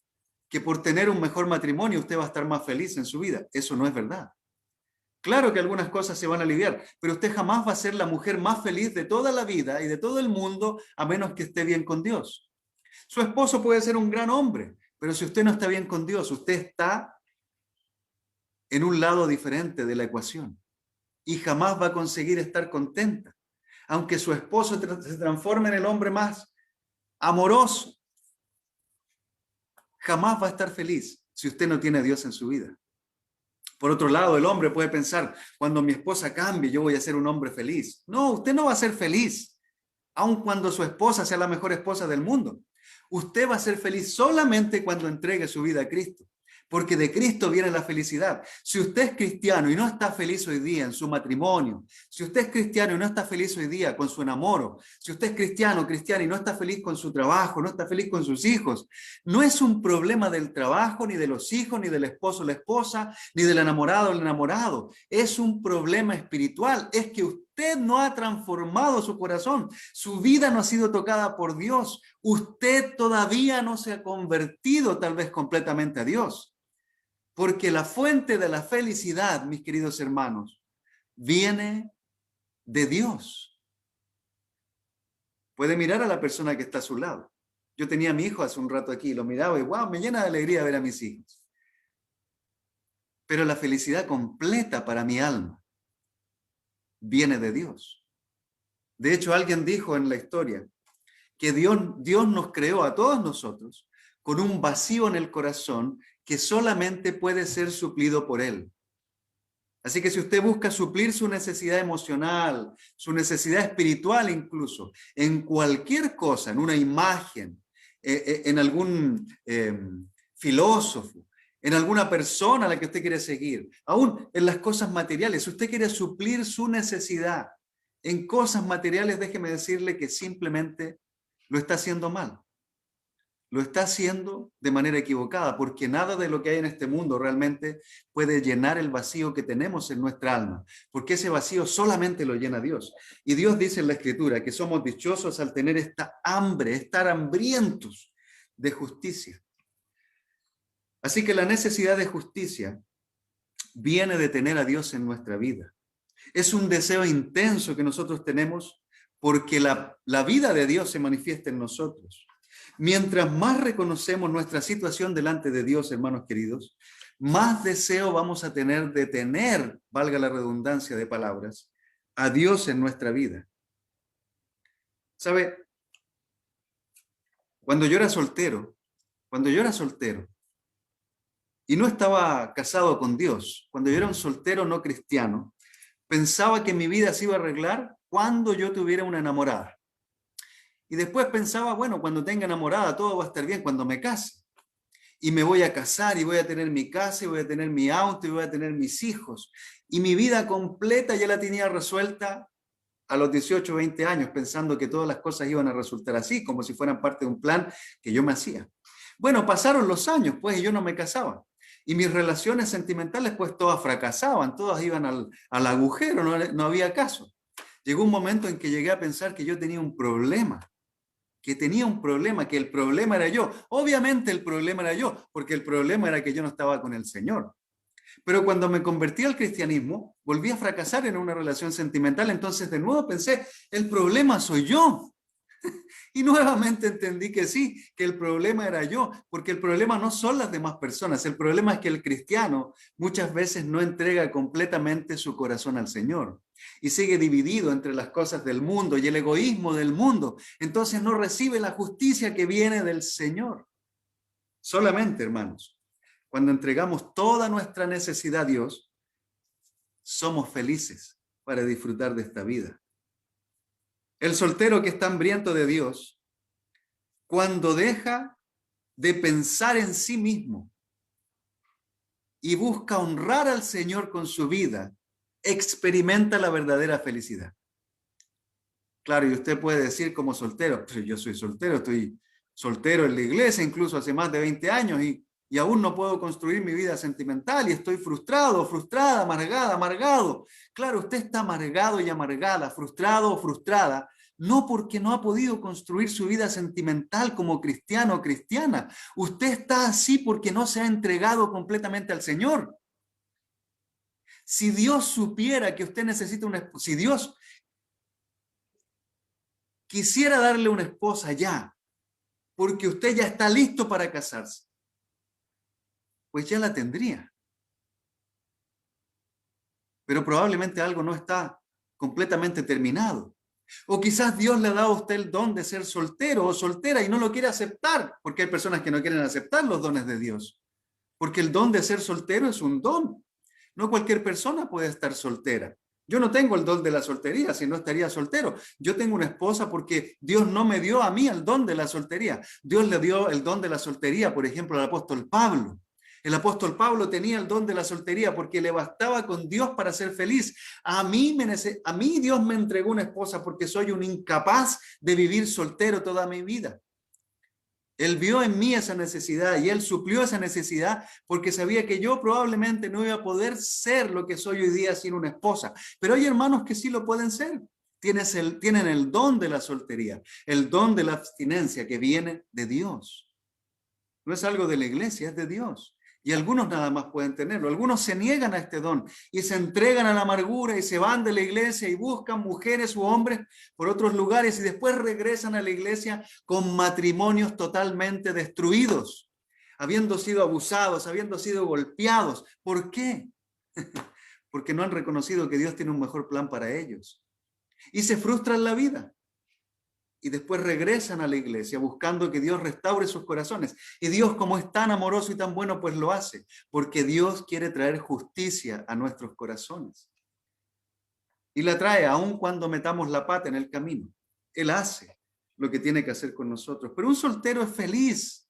que por tener un mejor matrimonio usted va a estar más feliz en su vida. Eso no es verdad. Claro que algunas cosas se van a aliviar, pero usted jamás va a ser la mujer más feliz de toda la vida y de todo el mundo a menos que esté bien con Dios. Su esposo puede ser un gran hombre, pero si usted no está bien con Dios, usted está en un lado diferente de la ecuación y jamás va a conseguir estar contenta. Aunque su esposo se transforme en el hombre más amoroso, jamás va a estar feliz si usted no tiene a Dios en su vida. Por otro lado, el hombre puede pensar, cuando mi esposa cambie, yo voy a ser un hombre feliz. No, usted no va a ser feliz, aun cuando su esposa sea la mejor esposa del mundo. Usted va a ser feliz solamente cuando entregue su vida a Cristo, porque de Cristo viene la felicidad. Si usted es cristiano y no está feliz hoy día en su matrimonio, si usted es cristiano y no está feliz hoy día con su enamoro, si usted es cristiano, cristiana y no está feliz con su trabajo, no está feliz con sus hijos, no es un problema del trabajo, ni de los hijos, ni del esposo o la esposa, ni del enamorado o el enamorado. Es un problema espiritual. Es que usted no ha transformado su corazón. Su vida no ha sido tocada por Dios. Usted todavía no se ha convertido tal vez completamente a Dios. Porque la fuente de la felicidad, mis queridos hermanos, viene de Dios. Puede mirar a la persona que está a su lado. Yo tenía a mi hijo hace un rato aquí, lo miraba y wow, me llena de alegría ver a mis hijos. Pero la felicidad completa para mi alma viene de Dios. De hecho, alguien dijo en la historia que Dios nos creó a todos nosotros con un vacío en el corazón que solamente puede ser suplido por Él. Así que si usted busca suplir su necesidad emocional, su necesidad espiritual incluso, en cualquier cosa, en una imagen, en algún filósofo, en alguna persona a la que usted quiere seguir, aún en las cosas materiales, si usted quiere suplir su necesidad en cosas materiales, déjeme decirle que simplemente lo está haciendo mal. Lo está haciendo de manera equivocada, porque nada de lo que hay en este mundo realmente puede llenar el vacío que tenemos en nuestra alma, porque ese vacío solamente lo llena Dios. Y Dios dice en la Escritura que somos dichosos al tener esta hambre, estar hambrientos de justicia. Así que la necesidad de justicia viene de tener a Dios en nuestra vida. Es un deseo intenso que nosotros tenemos porque la vida de Dios se manifiesta en nosotros. Mientras más reconocemos nuestra situación delante de Dios, hermanos queridos, más deseo vamos a tener de tener, valga la redundancia de palabras, a Dios en nuestra vida. ¿Sabe? Cuando yo era soltero y no estaba casado con Dios, cuando yo era un soltero no cristiano, pensaba que mi vida se iba a arreglar cuando yo tuviera una enamorada. Y después pensaba, bueno, cuando tenga enamorada todo va a estar bien cuando me case. Y me voy a casar y voy a tener mi casa y voy a tener mi auto y voy a tener mis hijos. Y mi vida completa ya la tenía resuelta a los 18, 20 años, pensando que todas las cosas iban a resultar así, como si fueran parte de un plan que yo me hacía. Bueno, pasaron los años, pues, y yo no me casaba. Y mis relaciones sentimentales, pues, todas fracasaban, todas iban al agujero, no había caso. Llegó un momento en que llegué a pensar que yo tenía un problema, que el problema era yo. Obviamente el problema era yo, porque el problema era que yo no estaba con el Señor. Pero cuando me convertí al cristianismo, volví a fracasar en una relación sentimental, entonces de nuevo pensé, el problema soy yo. Y nuevamente entendí que sí, que el problema era yo, porque el problema no son las demás personas, el problema es que el cristiano muchas veces no entrega completamente su corazón al Señor y sigue dividido entre las cosas del mundo y el egoísmo del mundo, entonces no recibe la justicia que viene del Señor. Solamente, hermanos, cuando entregamos toda nuestra necesidad a Dios, somos felices para disfrutar de esta vida. El soltero que está hambriento de Dios, cuando deja de pensar en sí mismo y busca honrar al Señor con su vida, experimenta la verdadera felicidad. Claro, y usted puede decir como soltero, pero yo soy soltero, estoy soltero en la iglesia incluso hace más de 20 años y aún no puedo construir mi vida sentimental y estoy frustrado, frustrada, amargada, amargado. Claro, usted está amargado y amargada, frustrado o frustrada, no porque no ha podido construir su vida sentimental como cristiano o cristiana. Usted está así porque no se ha entregado completamente al Señor. Si Dios supiera que usted necesita si Dios quisiera darle una esposa ya, porque usted ya está listo para casarse, pues ya la tendría. Pero probablemente algo no está completamente terminado. O quizás Dios le ha dado a usted el don de ser soltero o soltera y no lo quiere aceptar, porque hay personas que no quieren aceptar los dones de Dios. Porque el don de ser soltero es un don. No cualquier persona puede estar soltera. Yo no tengo el don de la soltería, si no estaría soltero. Yo tengo una esposa porque Dios no me dio a mí el don de la soltería. Dios le dio el don de la soltería, por ejemplo, al apóstol Pablo. El apóstol Pablo tenía el don de la soltería porque le bastaba con Dios para ser feliz. A mí Dios me entregó una esposa porque soy un incapaz de vivir soltero toda mi vida. Él vio en mí esa necesidad y Él suplió esa necesidad porque sabía que yo probablemente no iba a poder ser lo que soy hoy día sin una esposa. Pero hay hermanos que sí lo pueden ser. Tienen el don de la soltería, el don de la abstinencia que viene de Dios. No es algo de la iglesia, es de Dios. Y algunos nada más pueden tenerlo. Algunos se niegan a este don y se entregan a la amargura y se van de la iglesia y buscan mujeres u hombres por otros lugares y después regresan a la iglesia con matrimonios totalmente destruidos, habiendo sido abusados, habiendo sido golpeados. ¿Por qué? Porque no han reconocido que Dios tiene un mejor plan para ellos. Y se frustran la vida. Y después regresan a la iglesia buscando que Dios restaure sus corazones. Y Dios, como es tan amoroso y tan bueno, pues lo hace, porque Dios quiere traer justicia a nuestros corazones. Y la trae aun cuando metamos la pata en el camino. Él hace lo que tiene que hacer con nosotros. Pero un soltero es feliz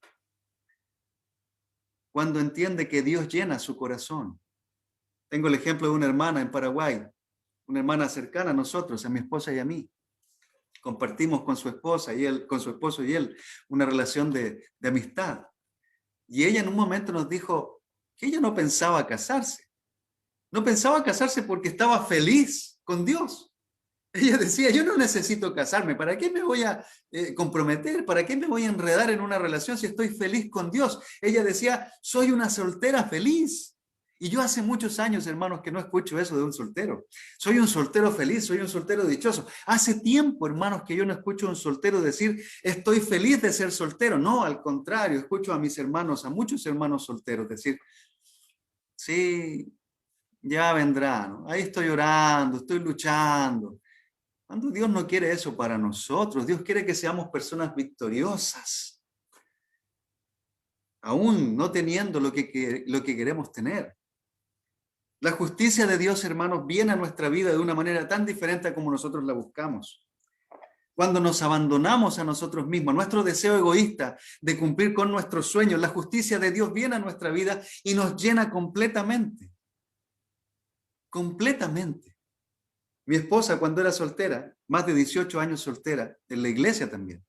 cuando entiende que Dios llena su corazón. Tengo el ejemplo de una hermana en Paraguay, una hermana cercana a nosotros, a mi esposa y a mí. Compartimos con su esposa y él, con su esposo y él, una relación de amistad. Y ella en un momento nos dijo que ella no pensaba casarse. No pensaba casarse porque estaba feliz con Dios. Ella decía, yo no necesito casarme. ¿Para qué me voy a comprometer? ¿Para qué me voy a enredar en una relación si estoy feliz con Dios? Ella decía, soy una soltera feliz. Y yo hace muchos años, hermanos, que no escucho eso de un soltero. Soy un soltero feliz, soy un soltero dichoso. Hace tiempo, hermanos, que yo no escucho a un soltero decir, estoy feliz de ser soltero. No, al contrario, escucho a mis hermanos, a muchos hermanos solteros decir, sí, ya vendrá, ¿no? Ahí estoy orando, estoy luchando. Cuando Dios no quiere eso para nosotros, Dios quiere que seamos personas victoriosas, aún no teniendo lo que queremos tener. La justicia de Dios, hermanos, viene a nuestra vida de una manera tan diferente a como nosotros la buscamos. Cuando nos abandonamos a nosotros mismos, nuestro deseo egoísta de cumplir con nuestros sueños, la justicia de Dios viene a nuestra vida y nos llena completamente. Completamente. Mi esposa, cuando era soltera, más de 18 años soltera, en la iglesia también,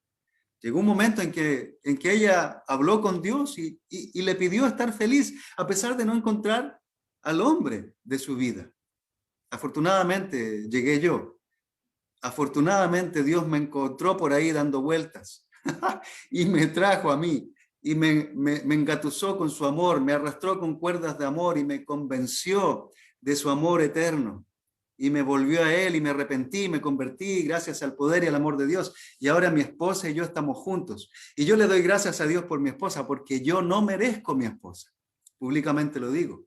llegó un momento en que ella habló con Dios y le pidió estar feliz, a pesar de no encontrar al hombre de su vida. Afortunadamente llegué yo. Afortunadamente Dios me encontró por ahí dando vueltas y me trajo a mí y me engatusó con su amor, me arrastró con cuerdas de amor y me convenció de su amor eterno. Y me volvió a él y me arrepentí, me convertí gracias al poder y al amor de Dios. Y ahora mi esposa y yo estamos juntos. Y yo le doy gracias a Dios por mi esposa, porque yo no merezco mi esposa. Públicamente lo digo.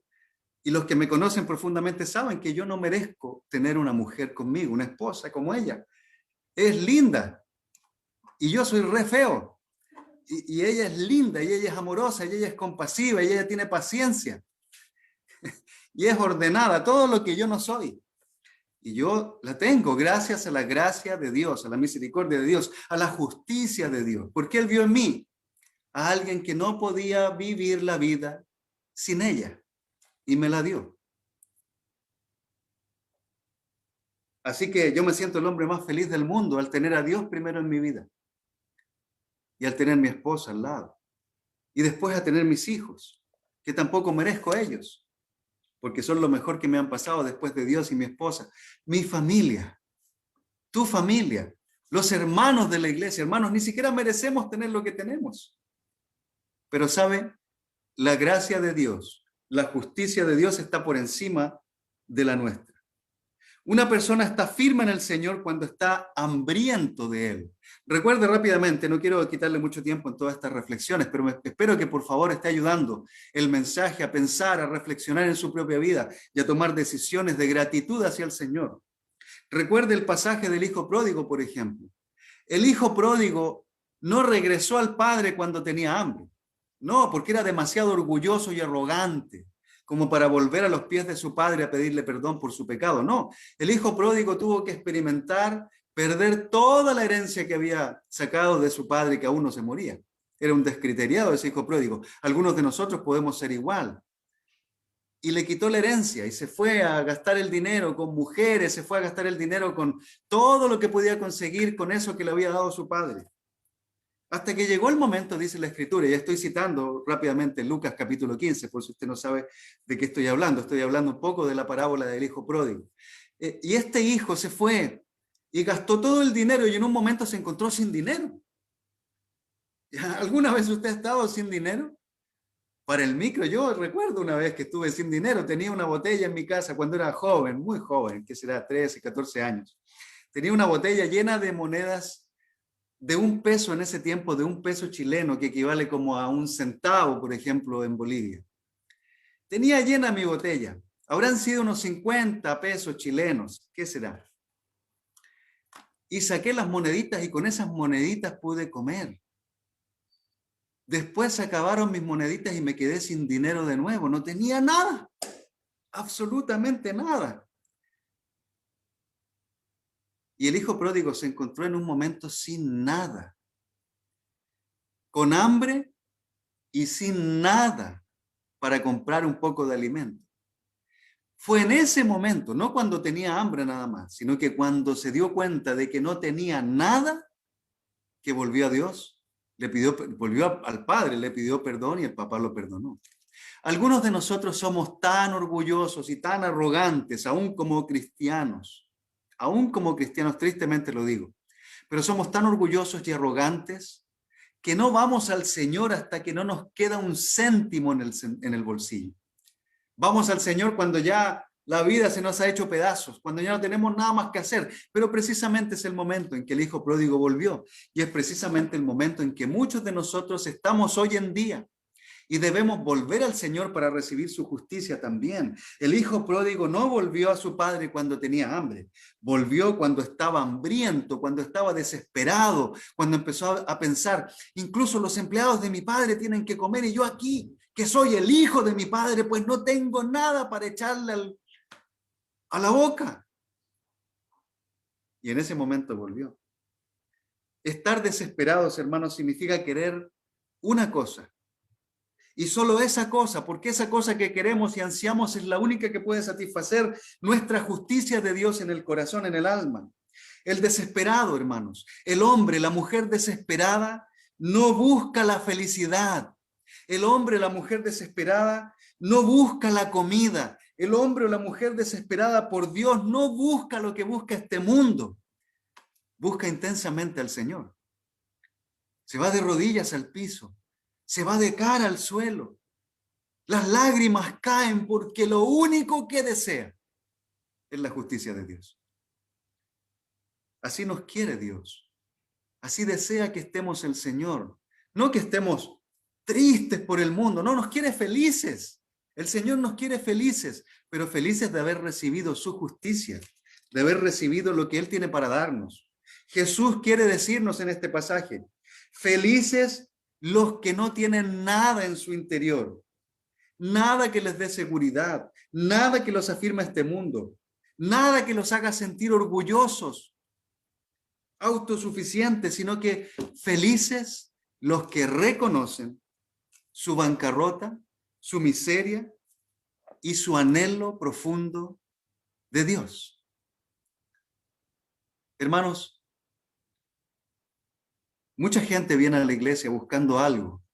Y los que me conocen profundamente saben que yo no merezco tener una mujer conmigo, una esposa como ella. Es linda. Y yo soy re feo. Y ella es linda, y ella es amorosa, y ella es compasiva, y ella tiene paciencia. Y es ordenada, todo lo que yo no soy. Y yo la tengo gracias a la gracia de Dios, a la misericordia de Dios, a la justicia de Dios. Porque Él vio en mí a alguien que no podía vivir la vida sin ella. Y me la dio. Así que yo me siento el hombre más feliz del mundo al tener a Dios primero en mi vida. Y al tener mi esposa al lado. Y después a tener mis hijos, que tampoco merezco a ellos. Porque son lo mejor que me han pasado después de Dios y mi esposa. Mi familia, tu familia, los hermanos de la iglesia. Hermanos, ni siquiera merecemos tener lo que tenemos. Pero ¿sabe? La gracia de Dios, la justicia de Dios está por encima de la nuestra. Una persona está firme en el Señor cuando está hambriento de Él. Recuerde rápidamente, no quiero quitarle mucho tiempo en todas estas reflexiones, pero espero que por favor esté ayudando el mensaje a pensar, a reflexionar en su propia vida y a tomar decisiones de gratitud hacia el Señor. Recuerde el pasaje del hijo pródigo, por ejemplo. El hijo pródigo no regresó al padre cuando tenía hambre. No, porque era demasiado orgulloso y arrogante como para volver a los pies de su padre a pedirle perdón por su pecado. No, el hijo pródigo tuvo que experimentar perder toda la herencia que había sacado de su padre, que aún no se moría. Era un descriteriado ese hijo pródigo. Algunos de nosotros podemos ser igual. Y le quitó la herencia y se fue a gastar el dinero con mujeres, se fue a gastar el dinero con todo lo que podía conseguir con eso que le había dado su padre. Hasta que llegó el momento, dice la Escritura, y estoy citando rápidamente Lucas capítulo 15, por si usted no sabe de qué estoy hablando un poco de la parábola del hijo pródigo. Y este hijo se fue y gastó todo el dinero y en un momento se encontró sin dinero. ¿Alguna vez usted ha estado sin dinero? para el micro. Yo recuerdo una vez que estuve sin dinero, tenía una botella en mi casa cuando era joven, muy joven, que será 13, 14 años. Tenía una botella llena de monedas de $1 en ese tiempo, de $1 chileno, que equivale como a 1 centavo, por ejemplo, en Bolivia. Tenía llena mi botella. Habrán sido unos 50 pesos chilenos. ¿Qué será? Y saqué las moneditas y con esas moneditas pude comer. Después se acabaron mis moneditas y me quedé sin dinero de nuevo. No tenía nada, absolutamente nada. Y el hijo pródigo se encontró en un momento sin nada, con hambre y sin nada para comprar un poco de alimento. Fue en ese momento, no cuando tenía hambre nada más, sino que cuando se dio cuenta de que no tenía nada, que volvió a Dios, volvió al Padre, le pidió perdón y el papá lo perdonó. Algunos de nosotros somos tan orgullosos y tan arrogantes, aún como cristianos, tristemente lo digo, pero somos tan orgullosos y arrogantes que no vamos al Señor hasta que no nos queda un céntimo en el bolsillo. Vamos al Señor cuando ya la vida se nos ha hecho pedazos, cuando ya no tenemos nada más que hacer, pero precisamente es el momento en que el hijo pródigo volvió y es precisamente el momento en que muchos de nosotros estamos hoy en día. Y debemos volver al Señor para recibir su justicia también. El hijo pródigo no volvió a su padre cuando tenía hambre. Volvió cuando estaba hambriento, cuando estaba desesperado, cuando empezó a pensar, incluso los empleados de mi padre tienen que comer y yo aquí, que soy el hijo de mi padre, pues no tengo nada para echarle a la boca. Y en ese momento volvió. Estar desesperados, hermanos, significa querer una cosa. Y solo esa cosa, porque esa cosa que queremos y ansiamos es la única que puede satisfacer nuestra justicia de Dios en el corazón, en el alma. El desesperado, hermanos, el hombre, la mujer desesperada, no busca la felicidad. El hombre, la mujer desesperada, no busca la comida. El hombre o la mujer desesperada por Dios no busca lo que busca este mundo. Busca intensamente al Señor. Se va de rodillas al piso. Se va de cara al suelo. Las lágrimas caen porque lo único que desea es la justicia de Dios. Así nos quiere Dios. Así desea que estemos el Señor. No que estemos tristes por el mundo. No, nos quiere felices. El Señor nos quiere felices, pero felices de haber recibido su justicia, de haber recibido lo que Él tiene para darnos. Jesús quiere decirnos en este pasaje, felices los que no tienen nada en su interior, nada que les dé seguridad, nada que los afirme este mundo, nada que los haga sentir orgullosos, autosuficientes, sino que felices los que reconocen su bancarrota, su miseria y su anhelo profundo de Dios. Hermanos, mucha gente viene a la iglesia buscando algo.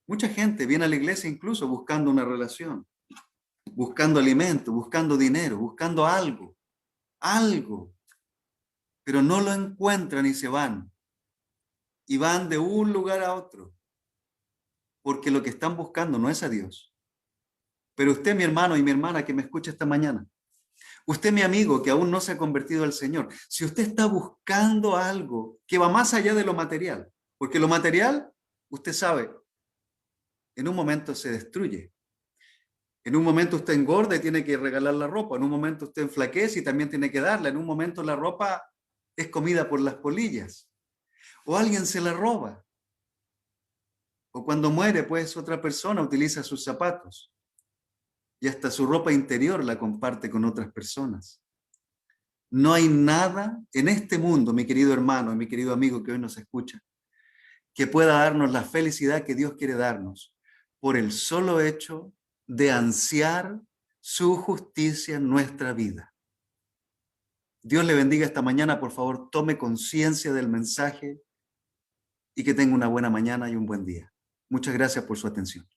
Mucha gente viene a la iglesia incluso buscando una relación, buscando alimento, buscando dinero, buscando algo, pero no lo encuentran y se van. Y van de un lugar a otro, porque lo que están buscando no es a Dios. Pero usted, mi hermano y mi hermana que me escucha esta mañana, usted, mi amigo, que aún no se ha convertido al Señor, si usted está buscando algo que va más allá de lo material, porque lo material, usted sabe, en un momento se destruye. En un momento usted engorda y tiene que regalar la ropa, en un momento usted enflaquece y también tiene que darla, en un momento la ropa es comida por las polillas, o alguien se la roba, o cuando muere, pues otra persona utiliza sus zapatos y hasta su ropa interior la comparte con otras personas. No hay nada en este mundo, mi querido hermano y mi querido amigo que hoy nos escucha, que pueda darnos la felicidad que Dios quiere darnos por el solo hecho de ansiar su justicia en nuestra vida. Dios le bendiga esta mañana, por favor, tome conciencia del mensaje y que tenga una buena mañana y un buen día. Muchas gracias por su atención.